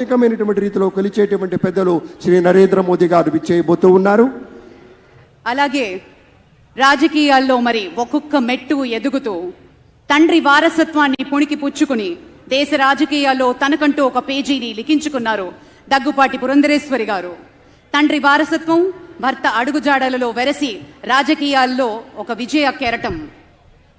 ప్రత్యేకమైనటువంటి రీతిలో కొలిచేటువంటి పెద్దలు శ్రీ నరేంద్ర మోదీ గారు విచ్చేయబోతూ ఉన్నారు. అలాగే రాజకీయాల్లో మరి ఒక్కొక్క మెట్టు ఎదుగుతూ తండ్రి వారసత్వాన్ని పుణికి పుచ్చుకుని దేశ రాజకీయాల్లో తనకంటూ ఒక పేజీని లిఖించుకున్నారు దగ్గుపాటి పురంధరేశ్వరి గారు. తండ్రి వారసత్వం, భర్త అడుగుజాడలలో వెరసి రాజకీయాల్లో ఒక విజయ కెరటం.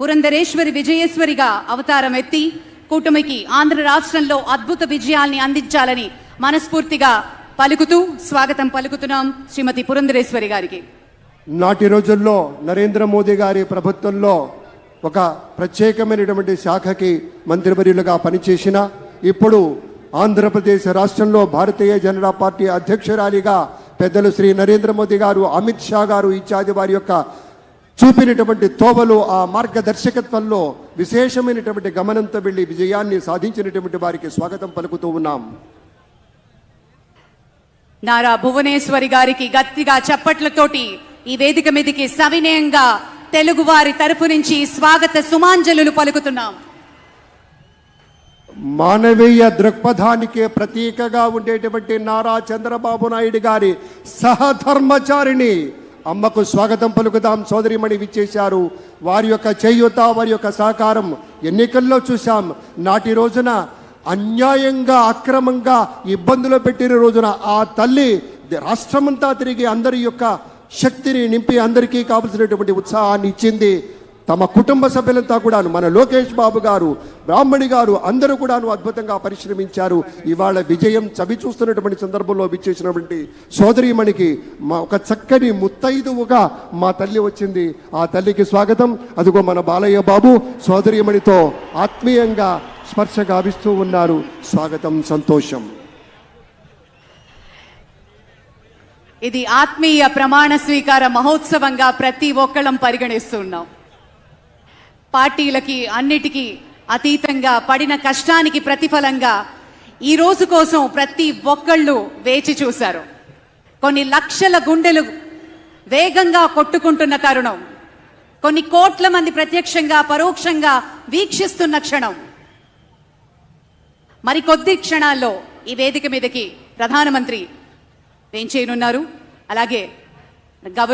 పురంధరేశ్వరి విజయేశ్వరిగా అవతారం ఎత్తి కూటమికి ఆంధ్ర రాష్ట్రంలో అద్భుత విజయాల్ని అందించాలని మనస్ఫూర్తిగా పలుకుతూ స్వాగతం పలుకుతున్నాం శ్రీమతి పురంధరేశ్వరి గారికి. నాటి రోజుల్లో నరేంద్ర మోదీ గారి ప్రభుత్వంలో ఒక ప్రత్యేకమైనటువంటి శాఖకి మంత్రివర్యులుగా పనిచేసిన, ఇప్పుడు ఆంధ్రప్రదేశ్ రాష్ట్రంలో భారతీయ జనతా పార్టీ అధ్యక్షురాలిగా పెద్దలు శ్రీ నరేంద్ర మోదీ గారు, అమిత్ షా గారు ఇత్యాది వారి యొక్క చూపినటువంటి తోవలు, ఆ మార్గదర్శకత్వంలో విశేషమైనటువంటి గమనంతో వెళ్లి విజయాన్ని సాధించినటువంటి వారికి స్వాగతం పలుకుతూ ఉన్నాం. నారా భువనేశ్వరి గారికి గట్టిగా చప్పట్లతోటి ఈ వేదిక మీదకి సవినయంగా తెలుగు వారి తరపు నుంచి స్వాగత సుమాంజలు పలుకుతున్నాం. మానవీయ దృక్పథానికి ప్రతీకగా ఉండేటువంటి నారా చంద్రబాబు నాయుడు గారి సహధర్మచారిణి అమ్మకు స్వాగతం పలుకుదాం. సోదరిమణి విచ్చేశారు. వారి యొక్క చేయూత, వారి యొక్క సహకారం ఎన్నికల్లో చూశాం. నాటి రోజున అన్యాయంగా అక్రమంగా ఇబ్బందులు పెట్టిన రోజున ఆ తల్లి రాష్ట్రమంతా తిరిగి అందరి యొక్క శక్తిని నింపి అందరికీ కావలసినటువంటి ఉత్సాహాన్ని ఇచ్చింది. తమ కుటుంబ సభ్యులంతా కూడాను, మన లోకేష్ బాబు గారు, బ్రాహ్మణి గారు అందరూ కూడాను అద్భుతంగా పరిశ్రమించారు. ఇవాళ విజయం చవి చూస్తున్నటువంటి సందర్భంలో విచ్చేసినటువంటి సోదరీమణికి మా ఒక చక్కని ముత్తైదువుగా మా తల్లి వచ్చింది. ఆ తల్లికి స్వాగతం. అదిగో మన బాలయ్య బాబు సోదరీమణితో ఆత్మీయంగా స్పర్శ గావిస్తూ ఉన్నారు. స్వాగతం, సంతోషం. ఇది ఆత్మీయ ప్రమాణ స్వీకార మహోత్సవంగా ప్రతి ఒక్కళ్ళం పరిగణిస్తున్నాం. పార్టీలకి అన్నిటికీ అతీతంగా పడిన కష్టానికి ప్రతిఫలంగా ఈ రోజు కోసం ప్రతి ఒక్కళ్ళు వేచి చూశారు. కొన్ని లక్షల గుండెలు వేగంగా కొట్టుకుంటున్న తరుణం, కొన్ని కోట్ల మంది ప్రత్యక్షంగా పరోక్షంగా వీక్షిస్తున్న క్షణం. మరికొద్ది క్షణాల్లో ఈ వేదిక మీదకి ప్రధానమంత్రి వేంచేయనున్నారు. అలాగే గవర్నర్